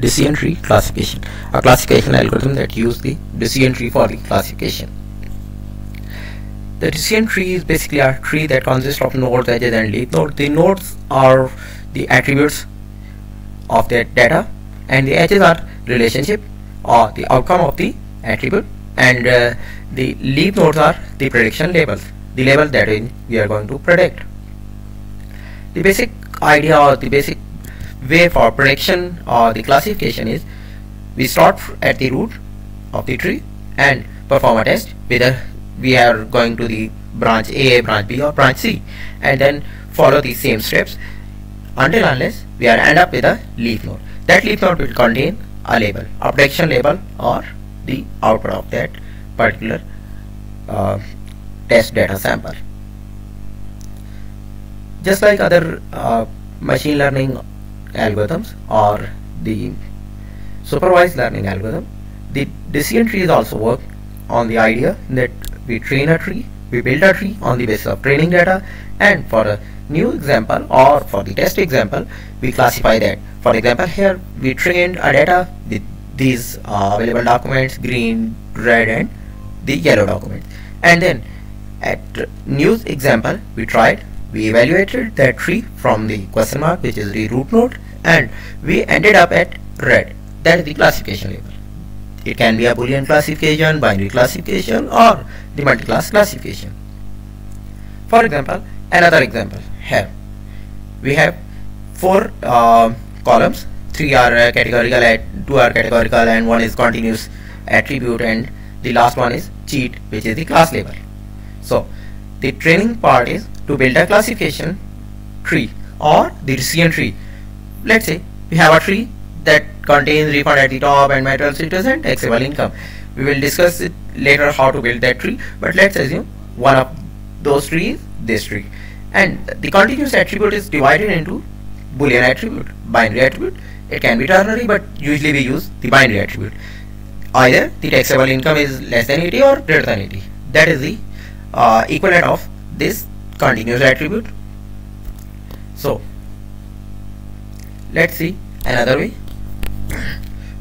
decision tree classification, a classification algorithm that uses the decision tree for the classification. The decision tree is basically a tree that consists of nodes, edges, and leaf nodes. The nodes are the attributes of that data, and the edges are relationship or the outcome of the attribute, and the leaf nodes are the prediction labels, the labels that we are going to predict. The basic idea or the basic way for prediction or the classification is we start at the root of the tree and perform a test whether we are going to the branch A, branch B, or branch C, and then follow the same steps until unless we are end up with a leaf node. That leaf node will contain a label, a prediction label, or the output of that particular test data sample. Just like other machine learning algorithms or the supervised learning algorithm, the decision trees also work on the idea that we train a tree, we build a tree on the basis of training data, and for a new example or for the test example we classify that. For example, here we trained a data with these available documents, green, red, and the yellow documents, and then at new example we evaluated that tree from the question mark, which is the root node, and we ended up at red. That is the classification label. It can be a Boolean classification, binary classification, or the multi-class classification. For example, another example, here we have 4 columns, 3 are categorical, 2 are categorical, and 1 is continuous attribute, and the last one is cheat, which is the class label. So the training part is to build a classification tree or the decision tree. Let's say we have a tree that contains refund at the top and marital status and taxable income. We will discuss it later how to build that tree, but let's assume one of those trees is this tree, and the continuous attribute is divided into Boolean attribute, binary attribute. It can be ternary, but usually we use the binary attribute. Either the taxable income is less than 80 or greater than 80. That is the equivalent of this continuous attribute. So let's see another way.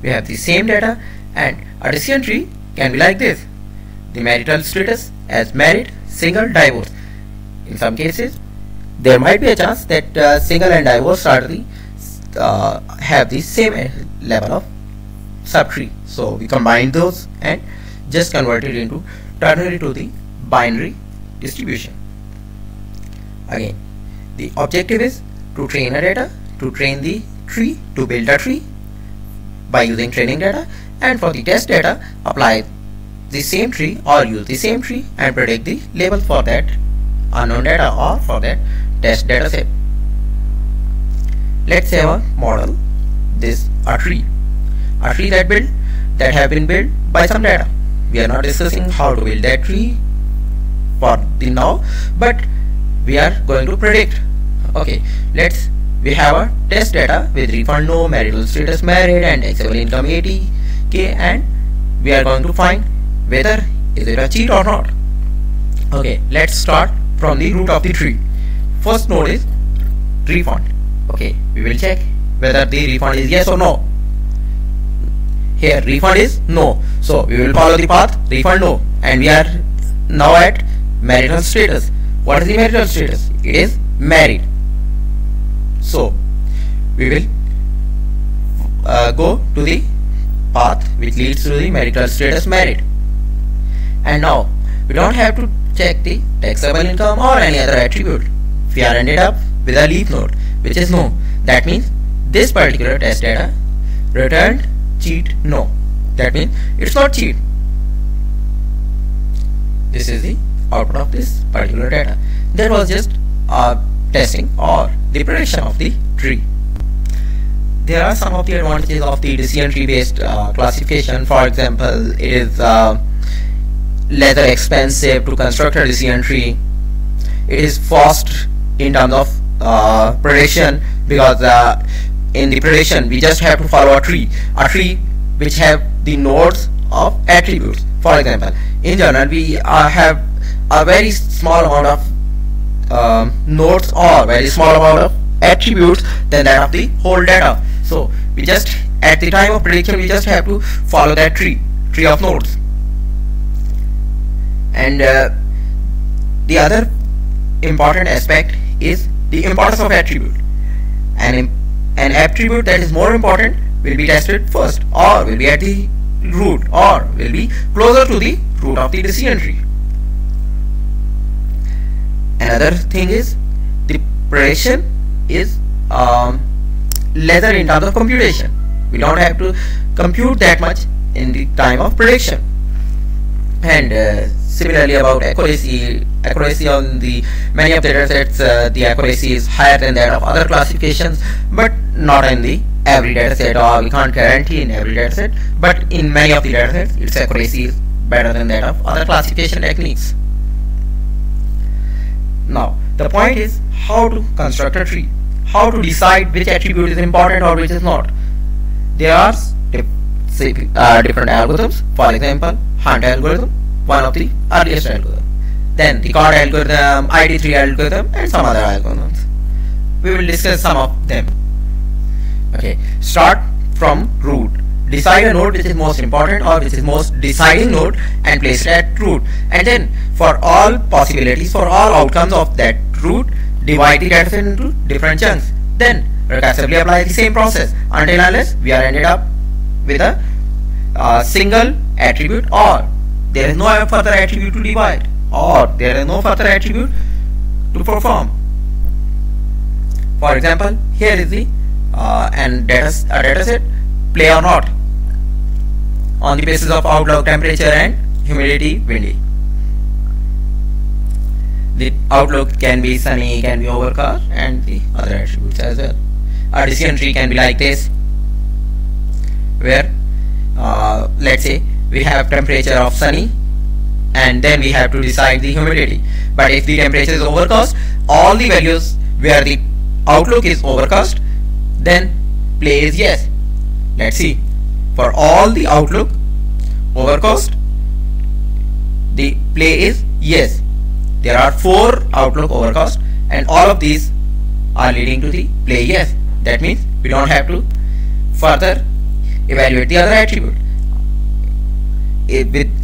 We have the same data, and a decision tree can be like this: the marital status as married, single, divorced. In some cases there might be a chance that single and divorced are the have the same level of subtree, so we combine those and just convert it into ternary to the binary distribution. Again, the objective is to train a data, to train the tree, to build a tree by using training data, and for the test data apply the same tree or use the same tree and predict the label for that unknown data or for that test data set. Let's say our model this a tree that have been built by some data. We are not discussing how to build that tree for the now, but we are going to predict. Okay, we have a test data with refund no, marital status married, and taxable income 80k, and we are going to find whether is it a cheat or not. Okay, let's start from the root of the tree. First node is refund. Okay, we will check whether the refund is yes or no. Here refund is no, so we will follow the path refund no, and we are now at marital status. What is the marital status? It is married. So we will go to the path which leads to the marital status married, and now we don't have to check the taxable income or any other attribute. We are ended up with a leaf node which is no. That means this particular test data returned cheat no. That means it's not cheat. This is the output of this particular data. That was just testing or the prediction of the tree. There are some of the advantages of the decision tree based classification. For example, it is less expensive to construct a decision tree. It is fast in terms of prediction, because in the prediction we just have to follow a tree which have the nodes of attributes. For example, in general we have a very small amount of nodes or very small amount of attributes than that of the whole data. So we just at the time of prediction we just have to follow that tree of nodes. And the other important aspect is the importance of attribute. An attribute that is more important will be tested first, or will be at the root, or will be closer to the root of the decision tree. Another thing is the prediction is lesser in terms of computation. We don't have to compute that much in the time of prediction. And similarly about accuracy on the many of the data sets, the accuracy is higher than that of other classifications, but not in the every data set, or we can't guarantee in every data set, but in many of the data sets its accuracy is better than that of other classification techniques. Now the point is how to construct a tree, how to decide which attribute is important or which is not. There are different algorithms. For example, Hunt algorithm, one of the earliest algorithms. Then the CORD algorithm, ID3 algorithm, and some other algorithms. We will discuss some of them. Okay, start from root. Decide a node which is most important or which is most deciding node and place it at root. And then for all possibilities, for all outcomes of that root, divide the dataset into different chunks. Then recursively apply the same process until unless we are ended up with a single attribute, or there is no further attribute to divide, or there is no further attribute to perform. For example, here is the dataset play or not on the basis of outlook, temperature and humidity, windy. The outlook can be sunny, can be overcast, and the other attributes as well. A decision tree can be like this, where let's say we have temperature of sunny, and then we have to decide the humidity. But if the temperature is overcast, all the values where the outlook is overcast, then play is yes. Let's see, for all the outlook overcast, the play is yes. There are 4 outlook overcast, and all of these are leading to the play yes. That means we don't have to further evaluate the other attribute.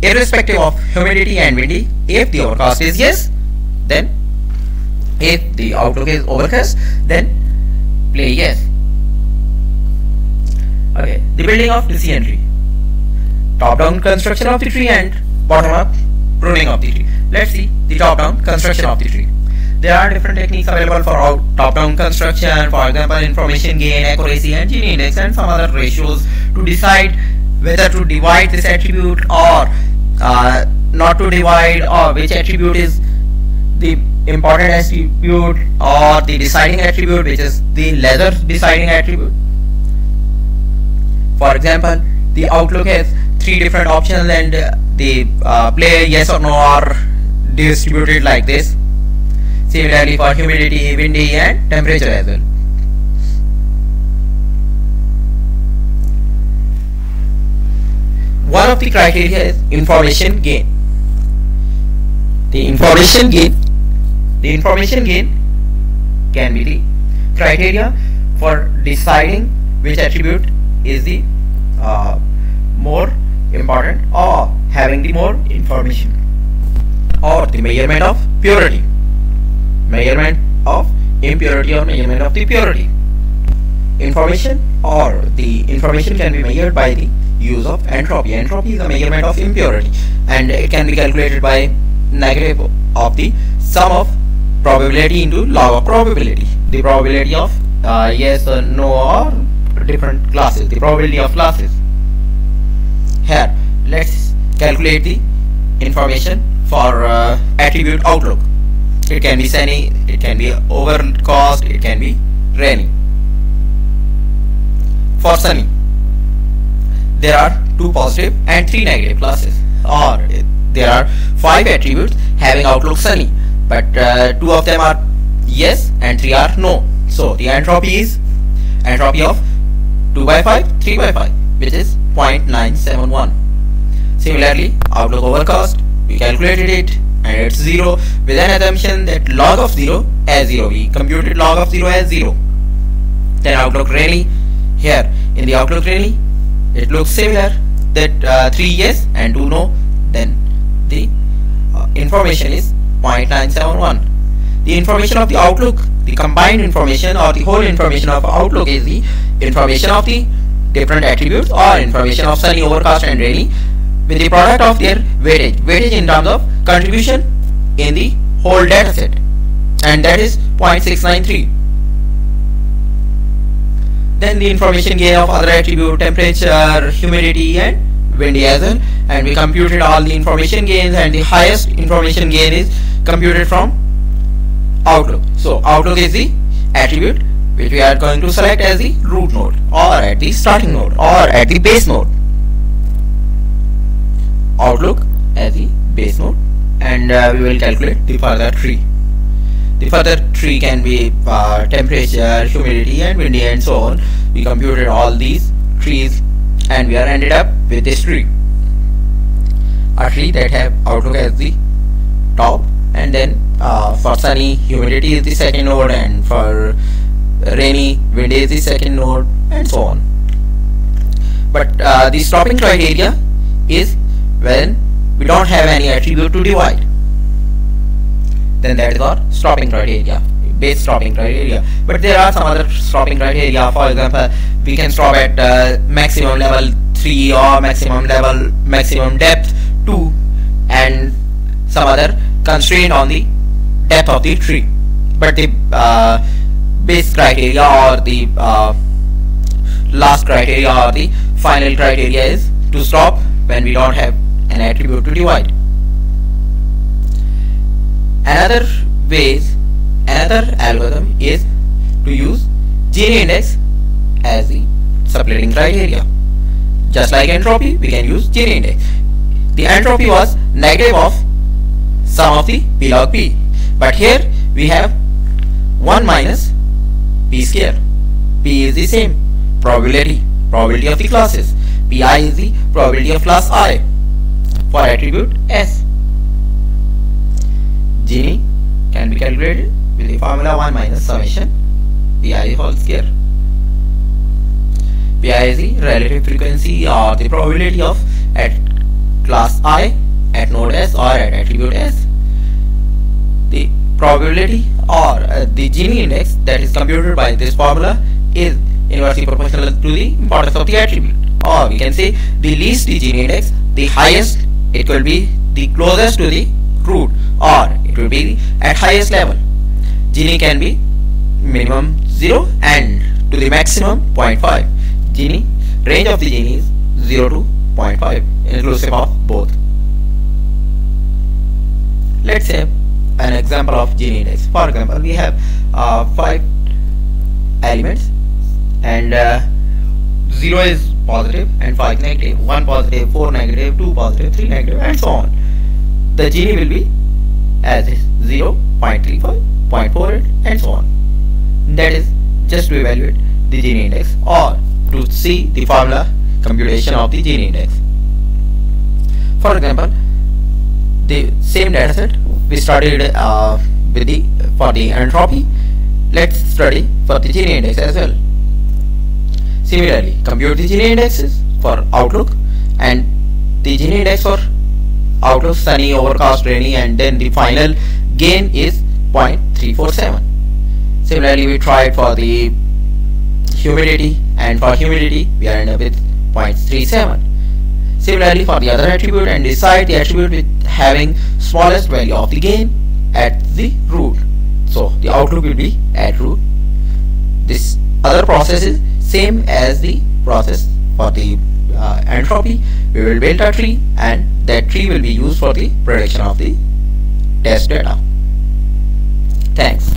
Irrespective of humidity and windy, if the overcast is yes, then if the outlook is overcast, then play yes. Okay, the building of decision tree. Top-down construction of the tree and bottom-up pruning of the tree. Let's see the top-down construction of the tree. There are different techniques available for top-down construction, for example information gain, accuracy and Gini index, and some other ratios to decide whether to divide this attribute or not to divide, or which attribute is the important attribute or the deciding attribute, which is the lesser deciding attribute. For example, the outlook has 3 different options, and the play yes or no are distributed like this. Similarly for humidity, windy and temperature as well. One of the criteria is information gain. The information gain can be the criteria for deciding which attribute is the more important or having the more information, or the measurement of purity, measurement of impurity or measurement of the purity. Information or the information can be measured by the use of entropy. Entropy is a measurement of impurity, and it can be calculated by negative of the sum of probability into log of probability. The probability of yes or no or different classes, the probability of classes. Here let's calculate the information for attribute outlook. It can be sunny, it can be overcast, it can be rainy. For sunny, there are 2 positive and 3 negative classes, or there are 5 attributes having outlook sunny, but 2 of them are yes and 3 are no. So the entropy is entropy of 2 by 5, 3 by 5, which is 0.971. Similarly, outlook overcast, we calculated it and it's 0 with an assumption that log of 0 as 0. We computed log of 0 as 0. Then outlook rainy, here in the Outlook training, it looks similar, that 3 yes and 2 no, then the information is 0.971. The information of the Outlook, the combined information or the whole information of Outlook, is the information of the different attributes or information of sunny, overcast and rainy with the product of their weightage in terms of contribution in the whole data set, and that is 0.693. Then the information gain of other attribute, temperature, humidity and windy as well, and we computed all the information gains, and the highest information gain is computed from Outlook. So Outlook is the attribute which we are going to select as the root node or at the starting node or at the base node. Outlook as the base node, and we will calculate the further tree. The further tree can be temperature, humidity and windy and so on. We computed all these trees and we are ended up with this tree. A tree that have Outlook as the top, and then for sunny, humidity is the second node, and for rainy, windy is the second node and so on. But the stopping criteria is when we don't have any attribute to divide, then that is our stopping criteria, base stopping criteria. But there are some other stopping criteria. For example, we can stop at maximum level 3 or maximum depth 2, and some other constraint on the depth of the tree. But the base criteria or the last criteria or the final criteria is to stop when we don't have an attribute to divide. Another algorithm is to use Gini index as the splitting criteria. Just like entropy, we can use Gini index. The entropy was negative of sum of the p log p, but here we have 1 minus p square. P is the same probability of the classes. Pi is the probability of class I for attribute S. Gini can be calculated with the formula 1 minus summation Pi whole square. Pi is the relative frequency or the probability of at class I at node S or at attribute S. The probability or the Gini index that is computed by this formula is inversely proportional to the importance of the attribute, or we can say the least the Gini index, the highest it will be the closest to the root, or it will be at highest level. Gini can be minimum 0 and to the maximum 0.5. Gini, range of the Gini is 0 to 0.5 inclusive of both. Let's say an example of Gini index. For example, we have 5 elements, and 0 is positive and 5 negative, 1 positive, 4 negative, 2 positive, 3 negative and so on. The Gini will be as is 0, 0.35, 0.48 and so on. That is just to evaluate the Gini index or to see the formula computation of the Gini index. For example, the same dataset we studied for the entropy. Let's study for the Gini index as well. Similarly, compute the Gini indexes for Outlook, and the Gini index for Outlook sunny, overcast, rainy, and then the final gain is 0.347. Similarly, we tried for the humidity, and for humidity we are ended up with 0.37. Similarly, for the other attribute, and decide the attribute with having smallest value of the gain at the root. So the Outlook will be at root. This other process is same as the process for the entropy. We will build a tree, and that tree will be used for the prediction of the test data. Thanks.